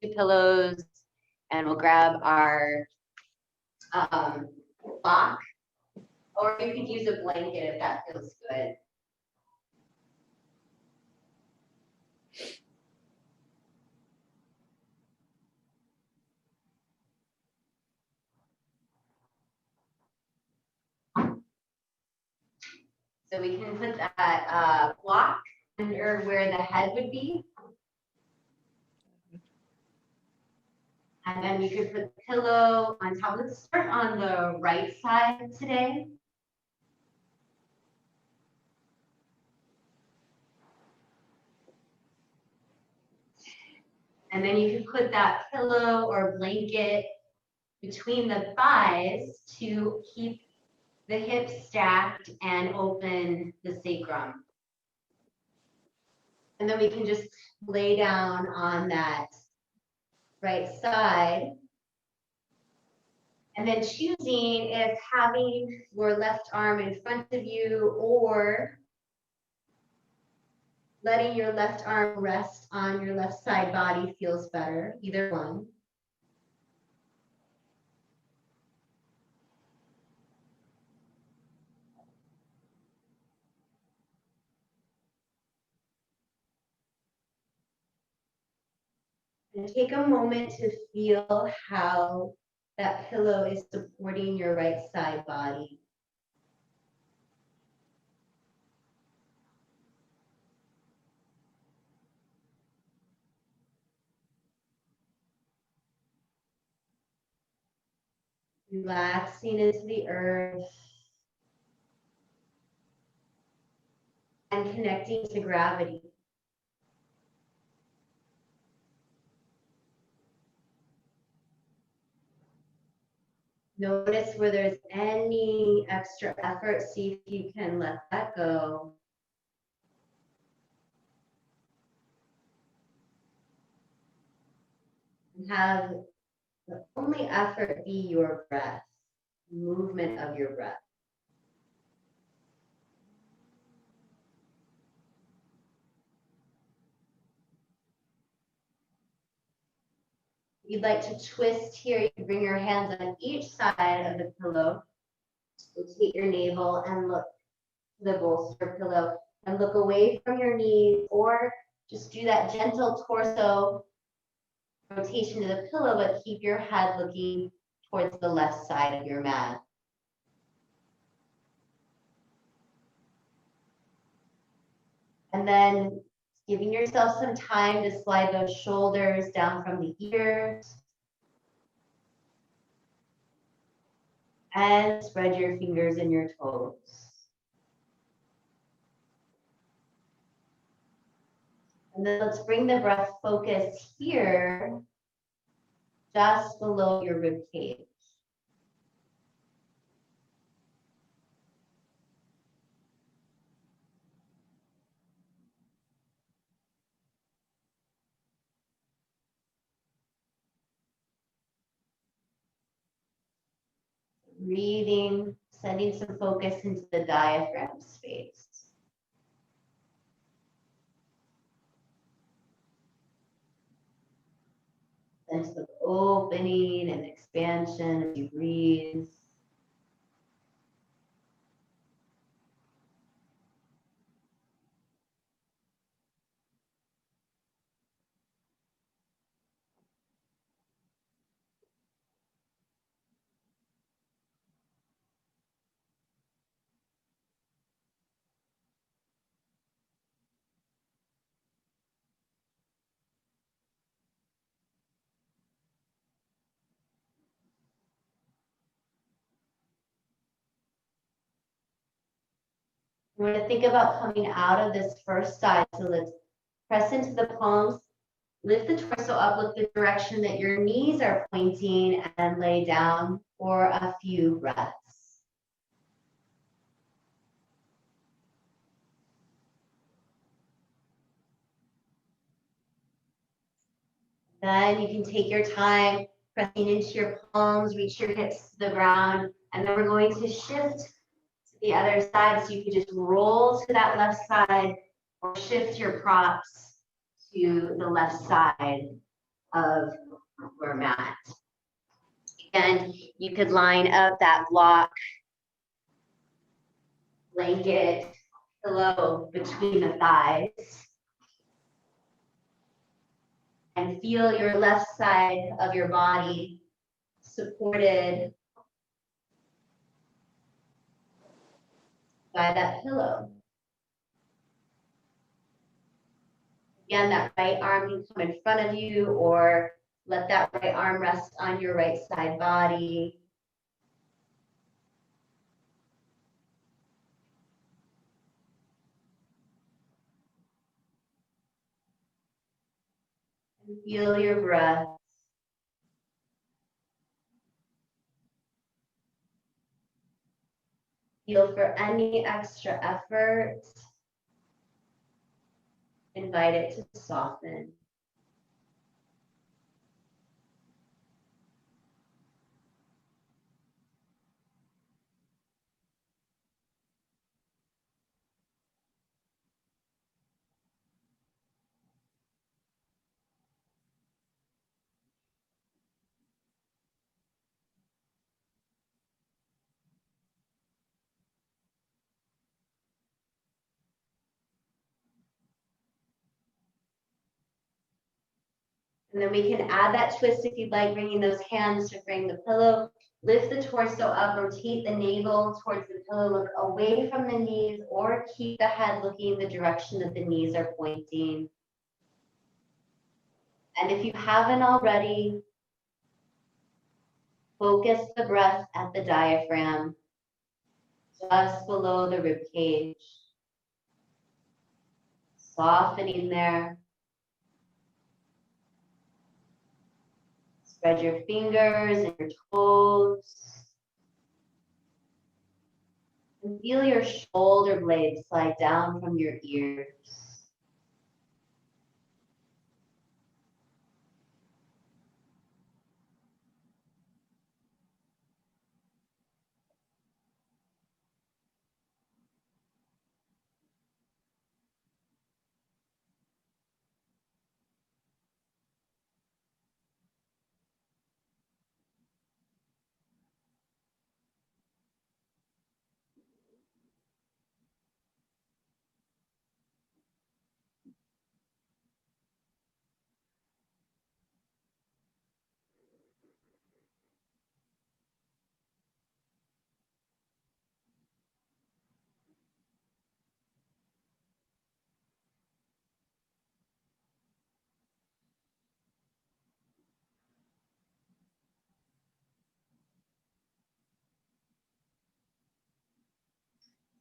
2 pillows, and we'll grab our block, or you could use a blanket if that feels good. So we can put that block under where the head would be. And then you could put the pillow on top. Let's start on the right side today. And then you can put that pillow or blanket between the thighs to keep the hips stacked and open the sacrum. And then we can just lay down on that right side. And then choosing if having your left arm in front of you or letting your left arm rest on your left side body feels better, either one. And take a moment to feel how that pillow is supporting your right side body. Relaxing into the earth and connecting to gravity. Notice where there's any extra effort. See if you can let that go. And have the only effort be your breath, movement of your breath. If you'd like to twist here, you can bring your hands on each side of the pillow. Rotate your navel and look to the bolster pillow and look away from your knees, or just do that gentle torso rotation to the pillow, but keep your head looking towards the left side of your mat. And then giving yourself some time to slide those shoulders down from the ears. And spread your fingers and your toes. And then let's bring the breath focus here, just below your rib cage. Breathing, sending some focus into the diaphragm space. Sense of opening and expansion as you breathe. We're going to think about coming out of this first side. So let's press into the palms, lift the torso up, look the direction that your knees are pointing, and lay down for a few breaths. Then you can take your time pressing into your palms, reach your hips to the ground, and then we're going to shift to the other side. So you can just roll to that left side or shift your props to the left side. of your mat. And you could line up that block, blanket, pillow between the thighs. And feel your left side of your body supported by that pillow. Again, that right arm can come in front of you, or let that right arm rest on your right side body. And feel your breath. Feel for any extra effort. Invite it to soften. And then we can add that twist if you'd like, bringing those hands to frame the pillow. Lift the torso up, rotate the navel towards the pillow, look away from the knees, or keep the head looking the direction that the knees are pointing. And if you haven't already, focus the breath at the diaphragm, just below the rib cage. Softening there. Spread your fingers and your toes. And feel your shoulder blades slide down from your ears.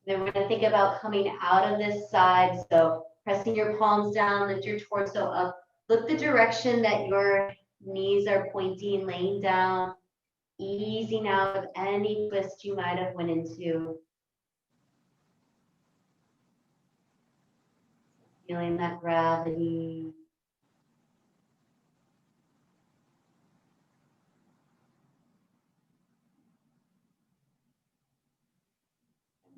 Then we're gonna think about coming out of this side. So pressing your palms down, lift your torso up. Look the direction that your knees are pointing, laying down, easing out of any twist you might have went into. Feeling that gravity.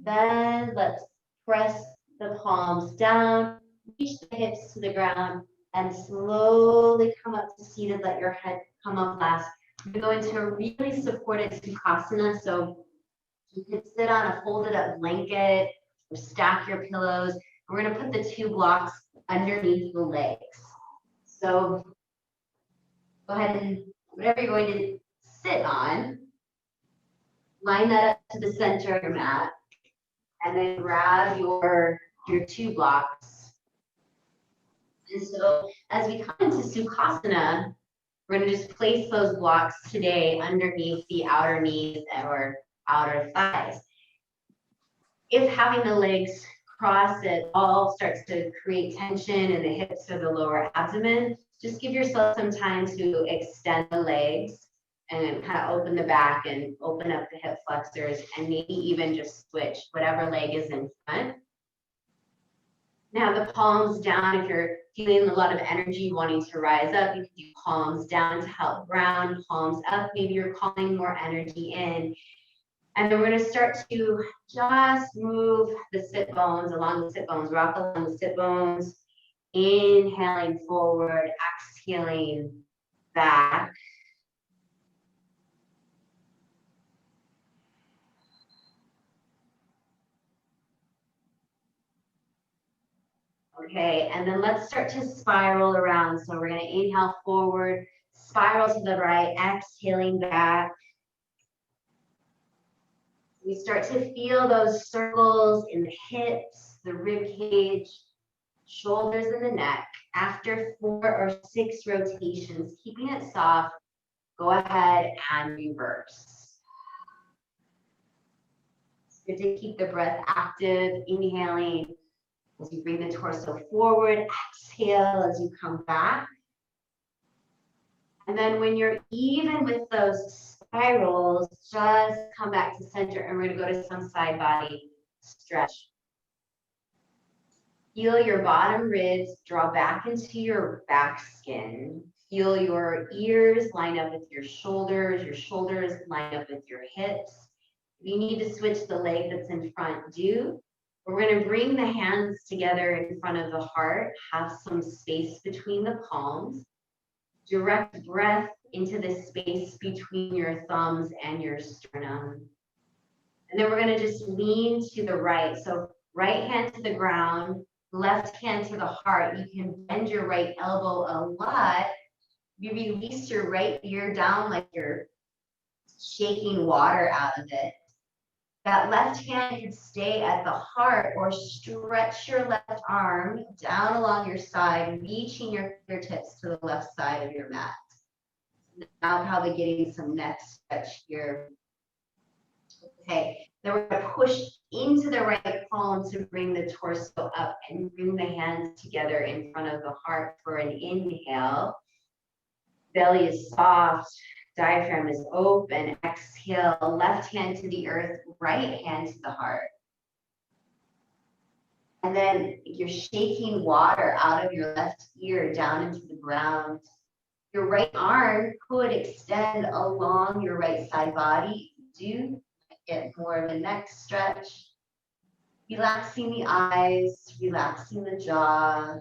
Then let's press the palms down, reach the hips to the ground, and slowly come up to seated. Let your head come up last. You're going to really supported Sukhasana. So you can sit on a folded up blanket or stack your pillows. We're going to put the two blocks underneath the legs. So go ahead and whatever you're going to sit on, line that up to the center of your mat. And then grab your two blocks. And so as we come into Sukhasana, we're going to just place those blocks today underneath the outer knees or outer thighs. If having the legs cross at all starts to create tension in the hips or the lower abdomen, just give yourself some time to extend the legs and kind of open the back and open up the hip flexors, and maybe even just switch whatever leg is in front. Now the palms down. If you're feeling a lot of energy wanting to rise up, you can do palms down to help ground, palms up. Maybe you're calling more energy in. And then we're going to start to just move the sit bones along the sit bones, rock along the sit bones, inhaling forward, exhaling back. Okay, and then let's start to spiral around. So we're going to inhale forward, spiral to the right, exhaling back. We start to feel those circles in the hips, the rib cage, shoulders and the neck. After 4 or 6 rotations, keeping it soft, go ahead and reverse. It's good to keep the breath active, inhaling as you bring the torso forward, exhale as you come back. And then when you're even with those spirals, just come back to center and we're going to go to some side body stretch. Feel your bottom ribs draw back into your back skin. Feel your ears line up with your shoulders line up with your hips. If you need to switch the leg that's in front, do. We're going to bring the hands together in front of the heart, have some space between the palms. Direct breath into the space between your thumbs and your sternum. And then we're going to just lean to the right. So right hand to the ground, left hand to the heart. You can bend your right elbow a lot. You release your right ear down like you're shaking water out of it. That left hand can stay at the heart or stretch your left arm down along your side, reaching your fingertips to the left side of your mat. Now probably getting some neck stretch here. Okay, then we're going to push into the right palm to bring the torso up and bring the hands together in front of the heart for an inhale. Belly is soft, diaphragm is open. Exhale, left hand to the earth, right hand to the heart. And then you're shaking water out of your left ear down into the ground. Your right arm could extend along your right side body. Do get more of a neck stretch. Relaxing the eyes, relaxing the jaw.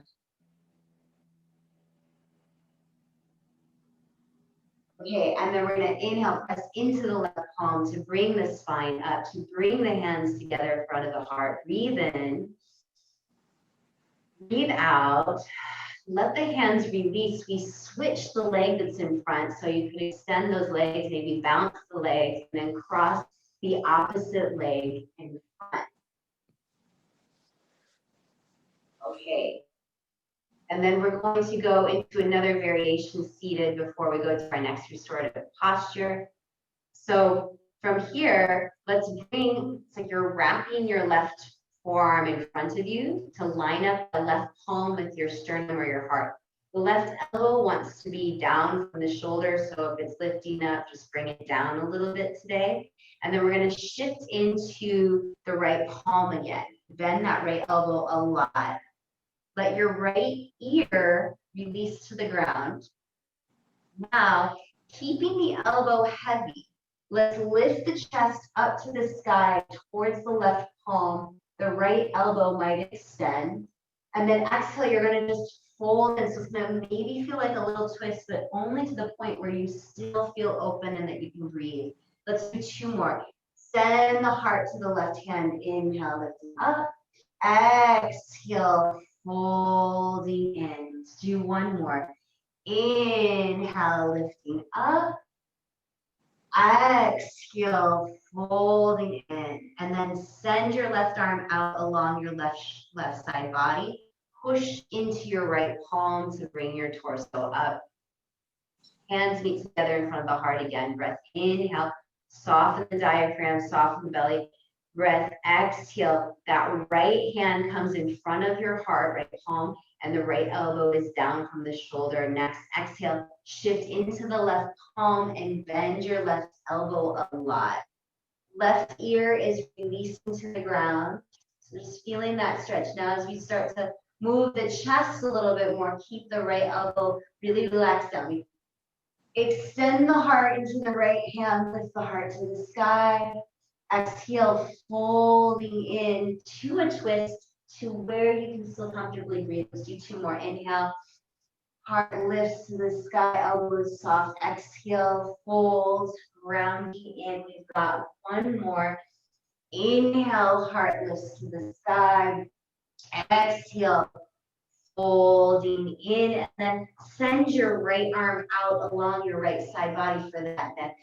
Okay, and then we're going to inhale, press into the left palm to bring the spine up, to bring the hands together in front of the heart. Breathe in. Breathe out. Let the hands release. We switch the leg that's in front, so you can extend those legs, maybe bounce the legs, and then cross the opposite leg in front. Okay. And then we're going to go into another variation seated before we go to our next restorative posture. So from here, let's bring, it's like you're wrapping your left forearm in front of you to line up the left palm with your sternum or your heart. The left elbow wants to be down from the shoulder, so if it's lifting up, just bring it down a little bit today. And then we're going to shift into the right palm again. Bend that right elbow a lot. Let your right ear release to the ground. Now, keeping the elbow heavy, let's lift the chest up to the sky towards the left palm. The right elbow might extend. And then exhale, you're going to just fold in. So it's going to maybe feel like a little twist, but only to the point where you still feel open and that you can breathe. Let's do 2 more. Send the heart to the left hand. Inhale, lifting up. Exhale, folding in. Let's do 1 more. Inhale, lifting up. Exhale, folding in. And then send your left arm out along your left side body. Push into your right palm to bring your torso up. Hands meet together in front of the heart again. Breath, inhale, soften the diaphragm, soften the belly. Breath, exhale. That right hand comes in front of your heart, right palm, and the right elbow is down from the shoulder. Next, exhale, shift into the left palm and bend your left elbow a lot. Left ear is releasing to the ground. So just feeling that stretch. Now as we start to move the chest a little bit more, keep the right elbow really relaxed down. Extend the heart into the right hand, lift the heart to the sky. Exhale, folding in to a twist to where you can still comfortably breathe. Let's do 2 more. Inhale, Heart lifts to the sky, elbows soft. Exhale, fold, grounding in. We've got one more. Inhale, heart lifts to the sky. Exhale, folding in, and then send your right arm out along your right side body for that neck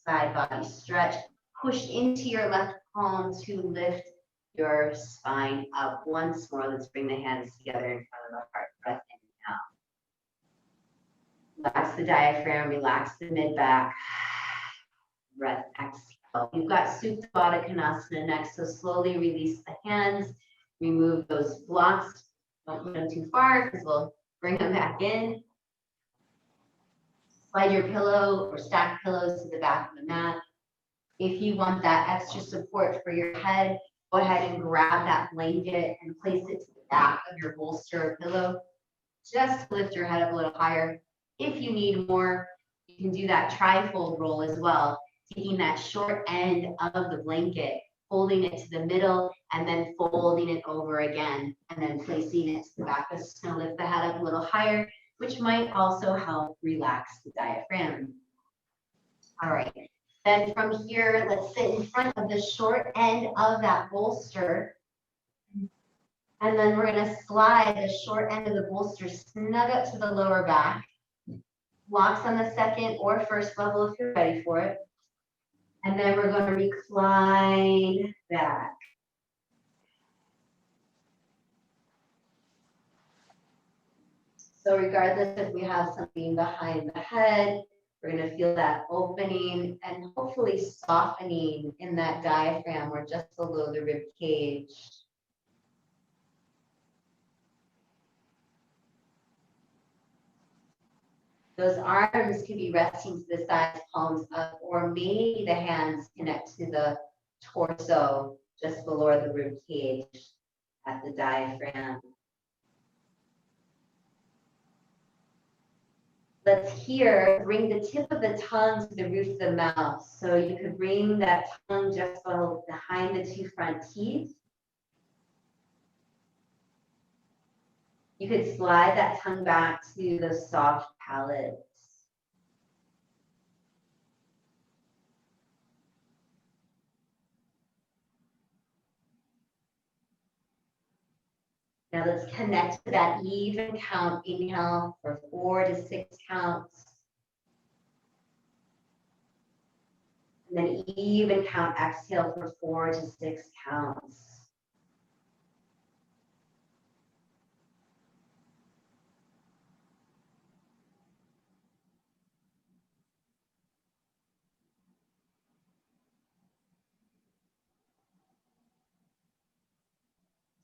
side body stretch. Push into your left palm to lift your spine up. Once more, let's bring the hands together in front of the heart. Breath in and out. Relax the diaphragm, relax the mid-back. Breath, exhale. You've got Supta Baddha Konasana next, so slowly release the hands. Remove those blocks. Don't put them too far because we'll bring them back in. Slide your pillow or stack pillows to the back of the mat. If you want that extra support for your head, go ahead and grab that blanket and place it to the back of your bolster or pillow. Just to lift your head up a little higher. If you need more, you can do that tri-fold roll as well, taking that short end of the blanket, folding it to the middle, and then folding it over again, and then placing it to the back. This is going to lift the head up a little higher, which might also help relax the diaphragm. All right. Then from here, let's sit in front of the short end of that bolster. And then we're going to slide the short end of the bolster snug up to the lower back. Blocks on the second or first level if you're ready for it. And then we're going to recline back. So regardless if we have something behind the head, we're going to feel that opening and hopefully softening in that diaphragm or just below the rib cage. Those arms can be resting to the sides, palms up, or maybe the hands connect to the torso just below the rib cage at the diaphragm. Let's here bring the tip of the tongue to the roof of the mouth. So you could bring that tongue just behind the two front teeth. You could slide that tongue back to the soft palate. Now let's connect to that even count. Inhale for 4 to 6 counts. And then even count, exhale for 4 to 6 counts.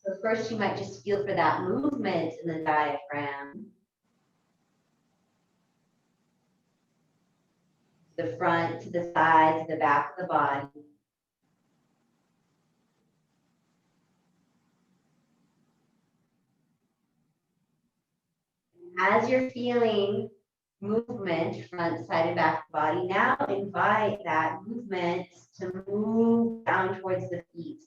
So first you might just feel for that movement in the diaphragm. The front, to the side, to the back of the body. As you're feeling movement, front, side, and back of the body, now invite that movement to move down towards the feet.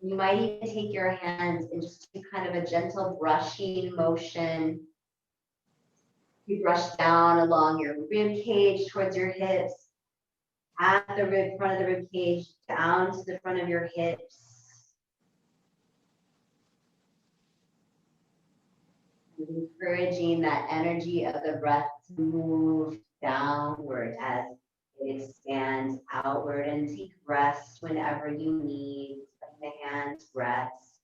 You might even take your hands and just do kind of a gentle brushing motion. You brush down along your rib cage towards your hips, at the front of the rib cage, down to the front of your hips. Encouraging that energy of the breath to move downward as it expands outward, and take rest whenever you need. Let the hands rest.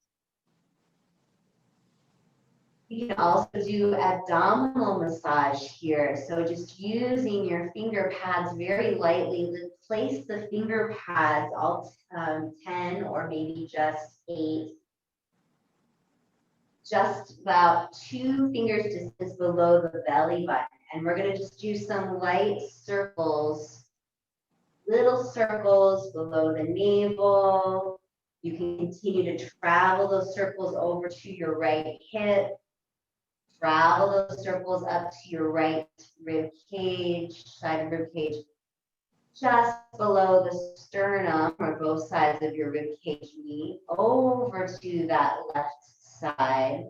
You can also do abdominal massage here. So just using your finger pads very lightly, place the finger pads, all 10 or maybe just 8, just about 2 fingers distance below the belly button. And we're going to just do some light circles, little circles below the navel. You can continue to travel those circles over to your right hip. Travel those circles up to your right rib cage, side of rib cage, just below the sternum or both sides of your rib cage meet, over to that left side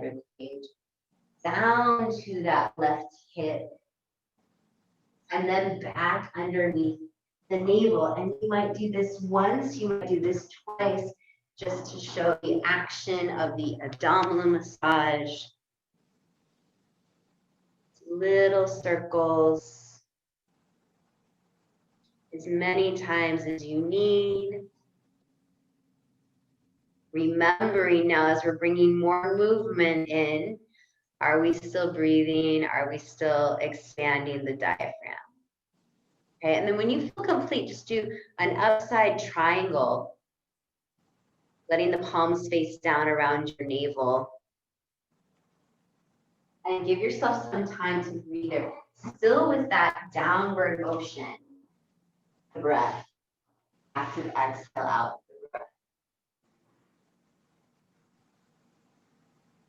rib cage. down to that left hip, and then back underneath the navel. And you might do this once, you might do this twice, just to show the action of the abdominal massage. Little circles, as many times as you need. Remembering now, as we're bringing more movement in, are we still breathing? Are we still expanding the diaphragm? Okay, and then when you feel complete, just do an upside triangle, letting the palms face down around your navel. And give yourself some time to breathe there. Still with that downward motion, the breath. Active exhale out the breath.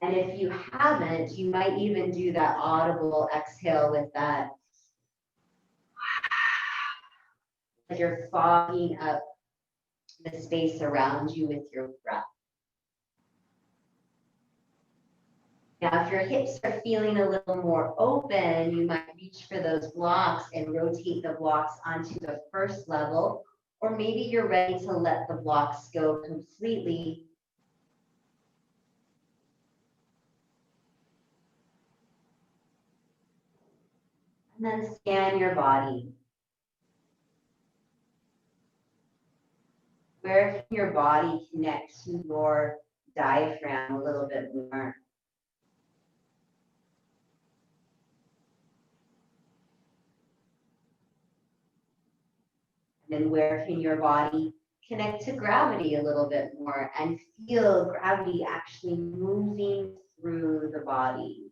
And if you haven't, you might even do that audible exhale with that. As you're fogging up the space around you with your breath. Now, if your hips are feeling a little more open, you might reach for those blocks and rotate the blocks onto the first level, or maybe you're ready to let the blocks go completely. And then scan your body. Where can your body connect to your diaphragm a little bit more? And then where can your body connect to gravity a little bit more and feel gravity actually moving through the body?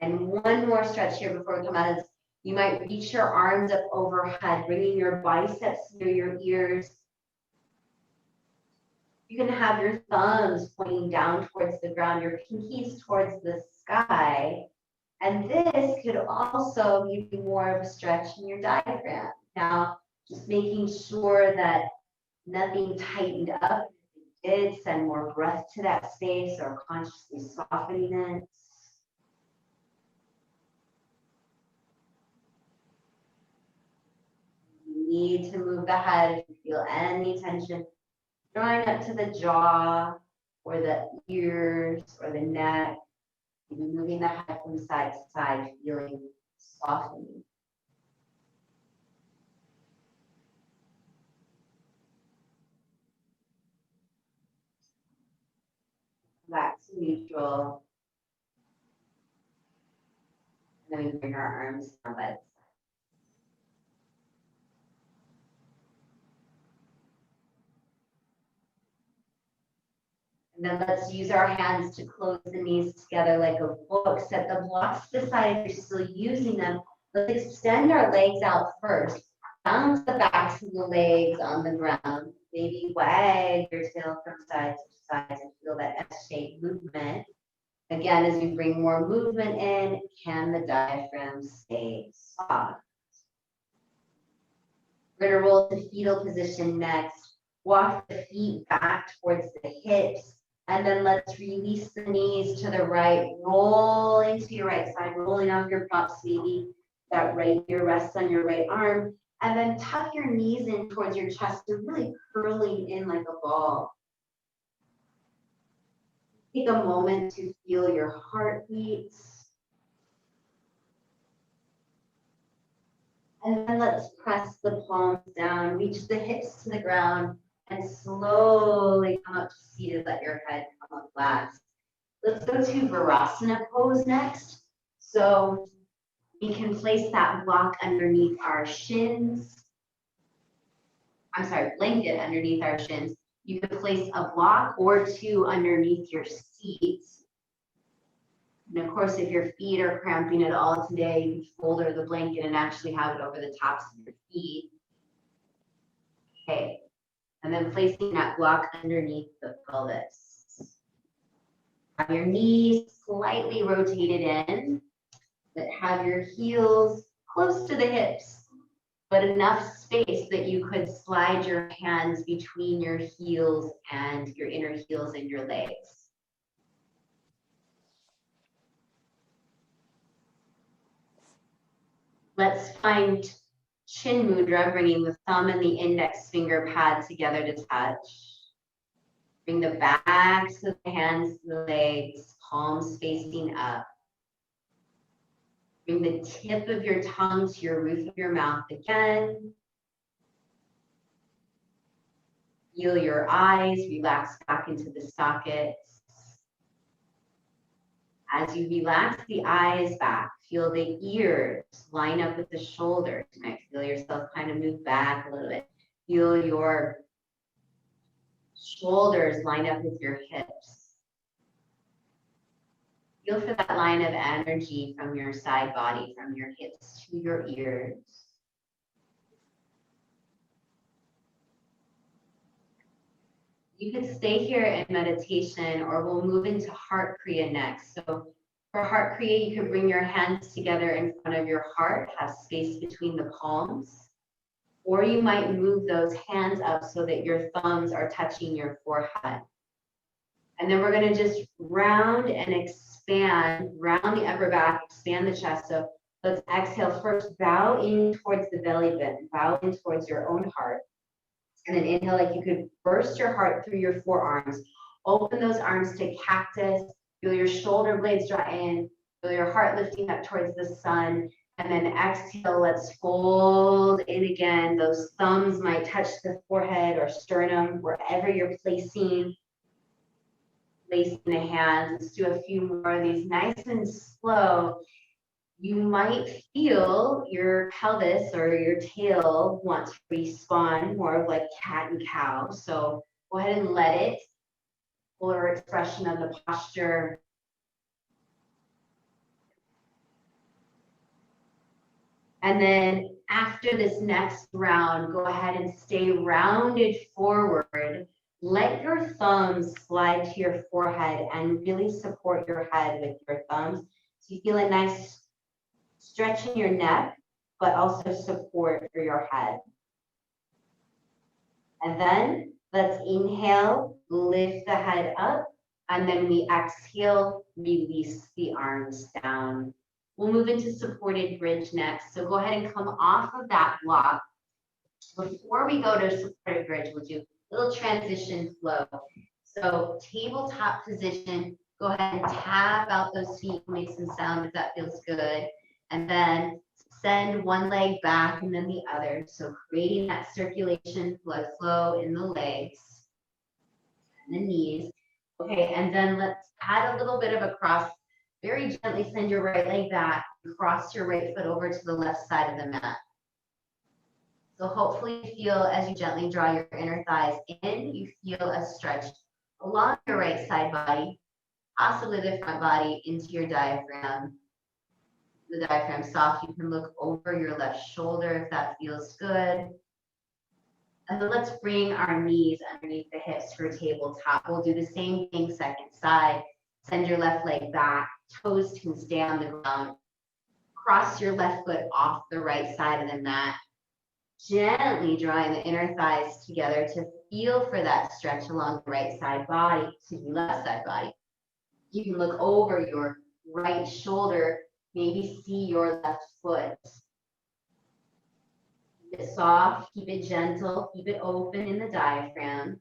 And one more stretch here before we come out of this. You might reach your arms up overhead, bringing your biceps near your ears. You can have your thumbs pointing down towards the ground, your pinkies towards the sky. And this could also give you more of a stretch in your diaphragm. Now, just making sure that nothing tightened up. If it did, send more breath to that space or consciously softening it. You need to move the head if you feel any tension. Drawing up to the jaw or the ears or the neck. Maybe moving the head from side to side, feeling softening. Back to neutral. And then we bring our arms down by the side. And then let's use our hands to close the knees together like a book. Set the blocks to the side if you're still using them. Let's extend our legs out first. Bounce the backs of the legs on the ground. Maybe wag your tail from side to side and feel that S-shaped movement. Again, as we bring more movement in, can the diaphragm stay soft? We're going to roll to fetal position next. Walk the feet back towards the hips. And then let's release the knees to the right. Roll into your right side, rolling off your props, maybe that right ear rests on your right arm. And then tuck your knees in towards your chest, so really curling in like a ball. Take a moment to feel your heartbeats. And then let's press the palms down, reach the hips to the ground, and slowly come up to seated. Let your head come up last. Let's go to Virasana pose next. So we can place that block underneath our shins. Blanket underneath our shins. You can place a block or two underneath your seat. And of course, if your feet are cramping at all today, you can fold over the blanket and actually have it over the tops of your feet. Okay. And then placing that block underneath the pelvis. Have your knees slightly rotated in, but have your heels close to the hips. but enough space that you could slide your hands between your heels and your inner heels and your legs. Let's find Chin Mudra, bringing the thumb and the index finger pad together to touch. Bring the backs of the hands to the legs, palms facing up. Bring the tip of your tongue to your roof of your mouth again. Feel your eyes relax back into the sockets. As you relax the eyes back, feel the ears line up with the shoulders. You might feel yourself kind of move back a little bit. Feel your shoulders line up with your hips. Feel for that line of energy from your side body, from your hips to your ears. You can stay here in meditation, or we'll move into Heart Kriya next. So for Heart Kriya, you can bring your hands together in front of your heart, have space between the palms, or you might move those hands up so that your thumbs are touching your forehead. And then we're going to just round and expand, round the upper back, expand the chest. So let's exhale first, bow in towards the belly button, bow in towards your own heart. And then inhale like you could burst your heart through your forearms. Open those arms to cactus. Feel your shoulder blades draw in. Feel your heart lifting up towards the sun. And then exhale, let's fold in again. Those thumbs might touch the forehead or sternum, wherever you're placing the hands. Let's do a few more of these nice and slow. You might feel your pelvis or your tail want to respawn more of like cat and cow. So go ahead and let it. Fuller expression of the posture. And then after this next round, go ahead and stay rounded forward. Let your thumbs slide to your forehead and really support your head with your thumbs. So you feel a nice stretch in your neck, but also support for your head. And then let's inhale, lift the head up, and then we exhale, release the arms down. We'll move into supported bridge next. So go ahead and come off of that block. Before we go to supported bridge, we'll do a little transition flow. So tabletop position, go ahead and tap out those feet, make some sound if that feels good. And then send one leg back and then the other. So creating that circulation, blood flow in the legs and the knees. Okay, and then let's add a little bit of a cross. Very gently send your right leg back, cross your right foot over to the left side of the mat. So hopefully you feel as you gently draw your inner thighs in, you feel a stretch along your right side body, possibly the front body into your diaphragm. The diaphragm soft, you can look over your left shoulder if that feels good. And then let's bring our knees underneath the hips for tabletop. We'll do the same thing second side. Send your left leg back, toes can stay on the ground. Cross your left foot off the right side of the mat. Gently drawing the inner thighs together to feel for that stretch along the right side body, left side body. You can look over your right shoulder, maybe see your left foot. Keep it soft, keep it gentle, keep it open in the diaphragm.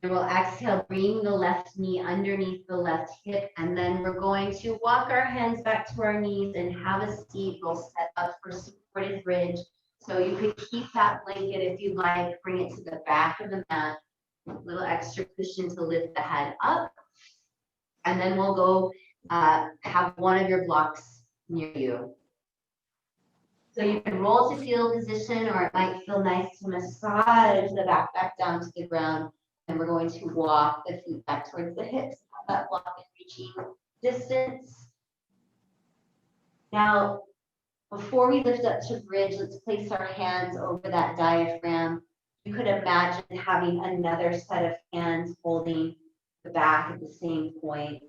And we'll exhale, bring the left knee underneath the left hip, and then we're going to walk our hands back to our knees and have a seat. We'll set up for supported bridge. So you could keep that blanket if you'd like, bring it to the back of the mat, a little extra cushion to lift the head up. And then we'll go have one of your blocks near you. So you can roll to fetal position, or it might feel nice to massage the back down to the ground. And we're going to walk the feet back towards the hips, that block in reaching distance. Now, before we lift up to bridge, let's place our hands over that diaphragm. You could imagine having another set of hands holding the back at the same points.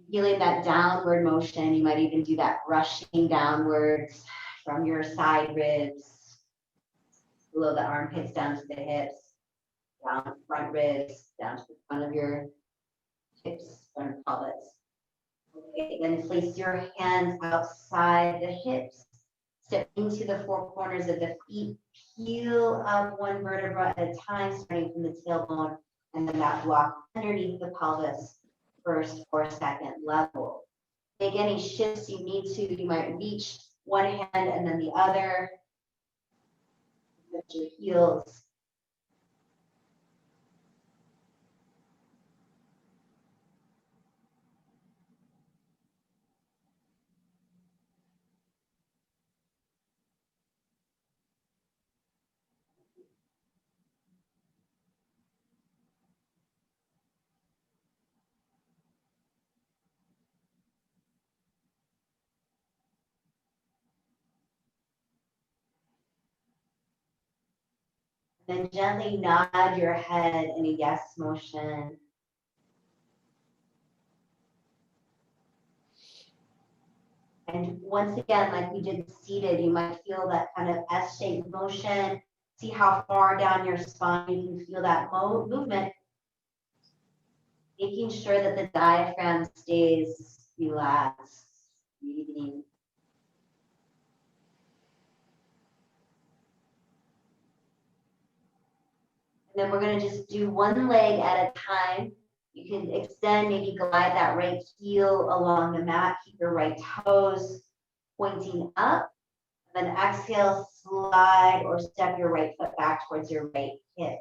Feeling that downward motion, you might even do that brushing downwards from your side ribs, below the armpits down to the hips, down front ribs, down to the front of your hips, front pelvis. Okay, then place your hands outside the hips, step into the four corners of the feet, peel up one vertebra at a time, starting from the tailbone, and then that block underneath the pelvis, first or second level. Make any shifts you need to. You might reach one hand and then the other. Lift your heels. Then gently nod your head in a yes motion. And once again, like we did seated, you might feel that kind of S-shaped motion. See how far down your spine you can feel that movement. Making sure that the diaphragm stays relaxed. Breathing. And then we're going to just do one leg at a time. You can extend, maybe glide that right heel along the mat. Keep your right toes pointing up. And then exhale, slide or step your right foot back towards your right hip.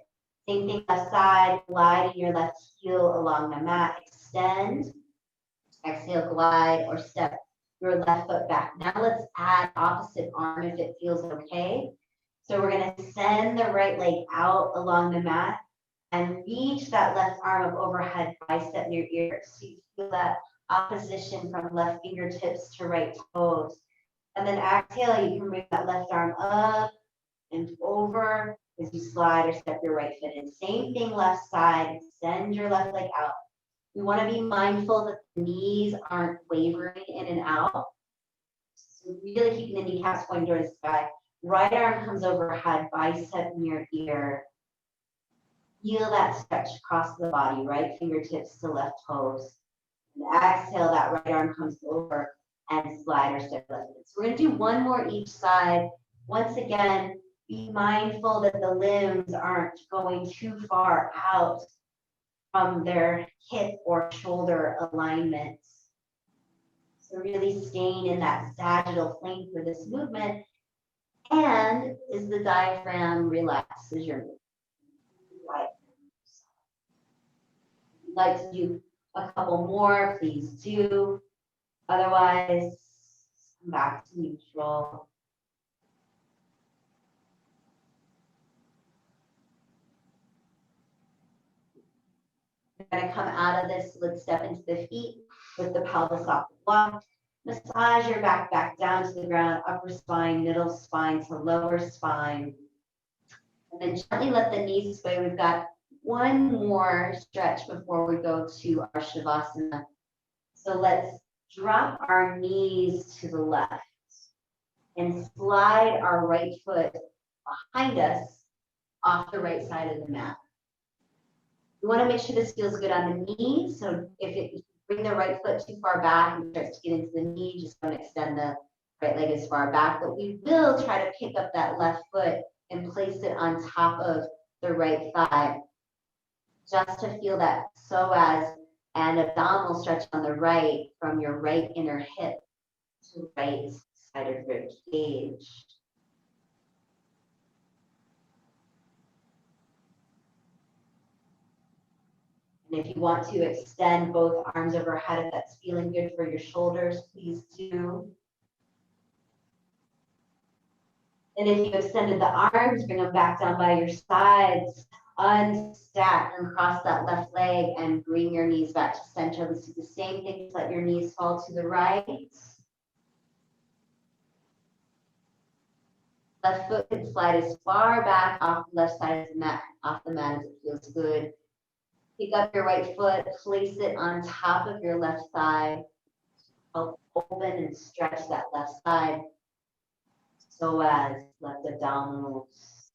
Same thing left side, gliding your left heel along the mat. Extend. Exhale, glide or step your left foot back. Now let's add opposite arm if it feels okay. So we're going to send the right leg out along the mat and reach that left arm up overhead, bicep near ear. So you feel that opposition from left fingertips to right toes. And then exhale, you can bring that left arm up and over as you slide or step your right foot in. Same thing left side, send your left leg out. We want to be mindful that the knees aren't wavering in and out. So really keeping the kneecaps pointing towards the sky. Right arm comes overhead, bicep near ear. Feel that stretch across the body, right fingertips to left toes. And exhale, that right arm comes over and slide or step left. So we're going to do one more each side. Once again, be mindful that the limbs aren't going too far out from their hip or shoulder alignments. So really staying in that sagittal plane for this movement. And is the diaphragm relaxed as you're moving? If you'd like to do a couple more, please do. Otherwise, come back to neutral. We're going to come out of this. Let's step into the feet with the pelvis off the block. Massage your back down to the ground, upper spine, middle spine to lower spine. And then gently let the knees sway. We've got one more stretch before we go to our Shavasana. So let's drop our knees to the left and slide our right foot behind us off the right side of the mat. We want to make sure this feels good on the knee. So if you bring the right foot too far back and starts to get into the knee, just don't extend the right leg as far back. But we will try to pick up that left foot and place it on top of the right thigh, just to feel that psoas and abdominal stretch on the right from your right inner hip to right side of rib cage. And if you want to extend both arms overhead, if that's feeling good for your shoulders, please do. And if you've extended the arms, bring them back down by your sides. Unstack and cross that left leg and bring your knees back to center. Let's do the same thing. Let your knees fall to the right. Left foot can slide as far back off the left side of the mat, as it feels good. Pick up your right foot, place it on top of your left thigh. Help open and stretch that left side. So as left abdominals.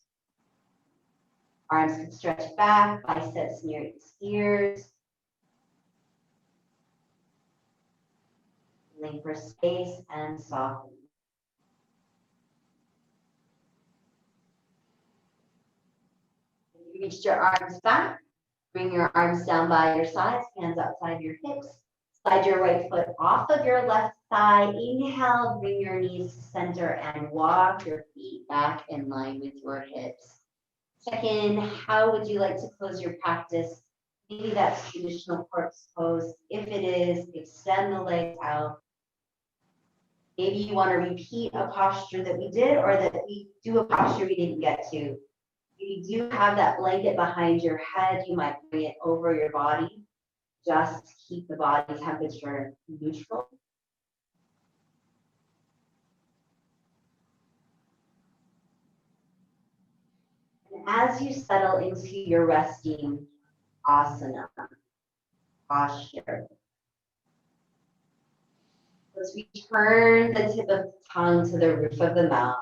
Arms can stretch back, biceps near ears. Feeling for space and soften. You reached your arms back. Bring your arms down by your sides, hands outside your hips. Slide your right foot off of your left thigh. Inhale, bring your knees to center and walk your feet back in line with your hips. Check in, how would you like to close your practice? Maybe that's traditional corpse pose. If it is, extend the legs out. Maybe you want to repeat a posture that we did, or that we do a posture we didn't get to. If you do have that blanket behind your head, you might bring it over your body. Just keep the body temperature neutral. And as you settle into your resting asana posture, let's return the tip of the tongue to the roof of the mouth.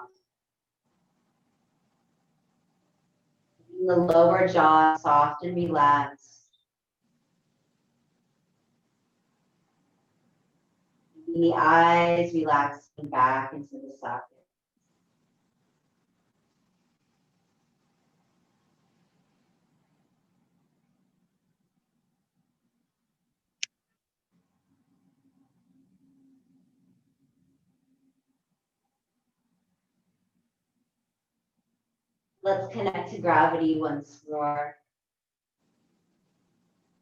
The lower jaw soft and relaxed. The eyes relaxing back into the socket. Let's connect to gravity once more.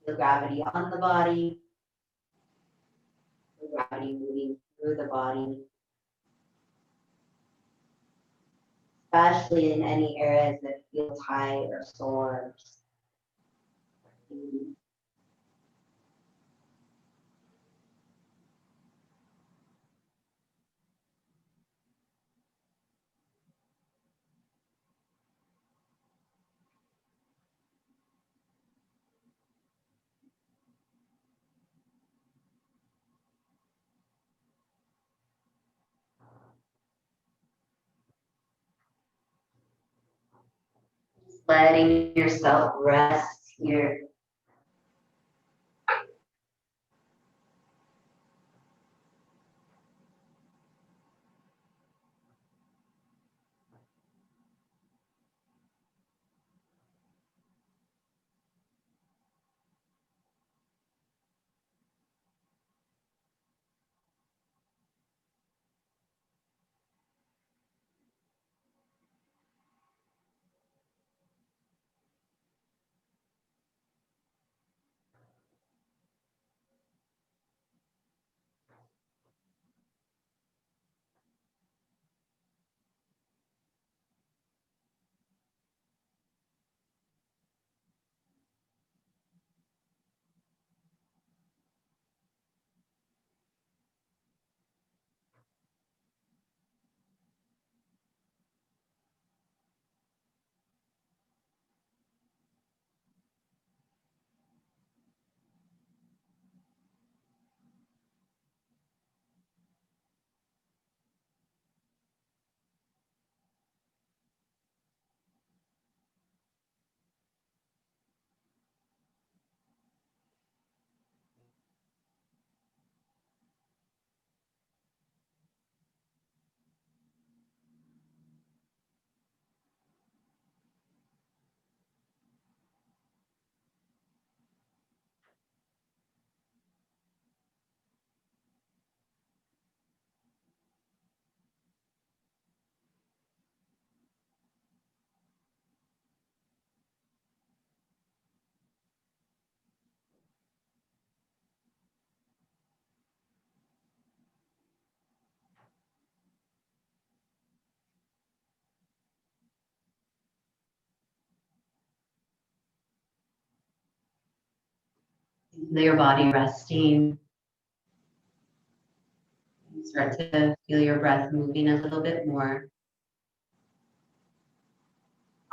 Feel gravity on the body. Feel gravity moving through the body. Especially in any areas that feel tight or sore. Just letting yourself rest here. Feel your body resting. Start to feel your breath moving a little bit more.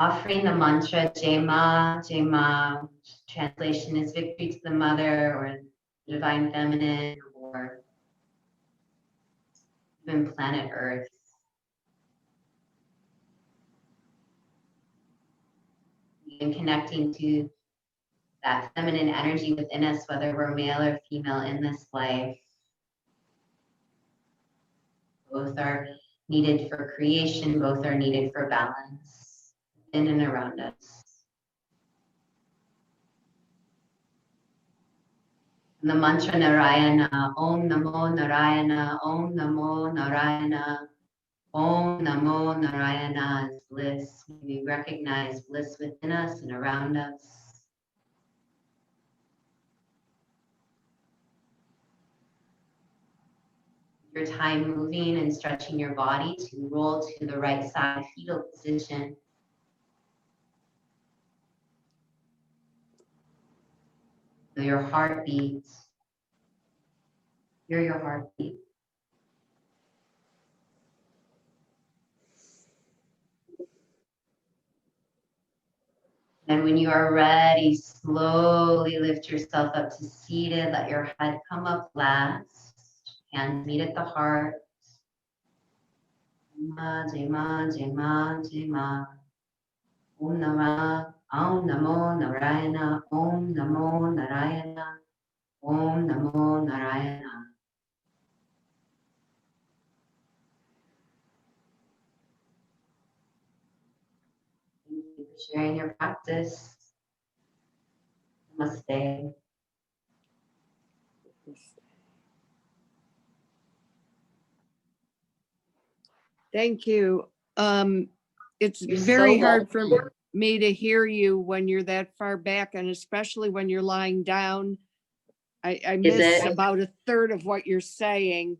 Offering the mantra Jema, Jema, which translation is victory to the mother or divine feminine or even planet Earth. And connecting to that feminine energy within us, whether we're male or female in this life. Both are needed for creation, both are needed for balance in and around us. And the mantra Narayana, Om Namo Narayana, Om Namo Narayana, Om Namo Narayana is bliss. We recognize bliss within us and around us. Your time moving and stretching your body to roll to the right side fetal position. Feel your heartbeat. Hear your heartbeat. And when you are ready, slowly lift yourself up to seated. Let your head come up last. Hands meet at the heart. Jema, Jema, Jema, Jema. Om Namo Narayana, Om Namo Narayana, Om Namo Narayana. Thank you for sharing your practice. Namaste. Thank you. It's You're very so hard for welcome. me to hear you when you're that far back, and especially when you're lying down. I Is miss it? about a third of what you're saying.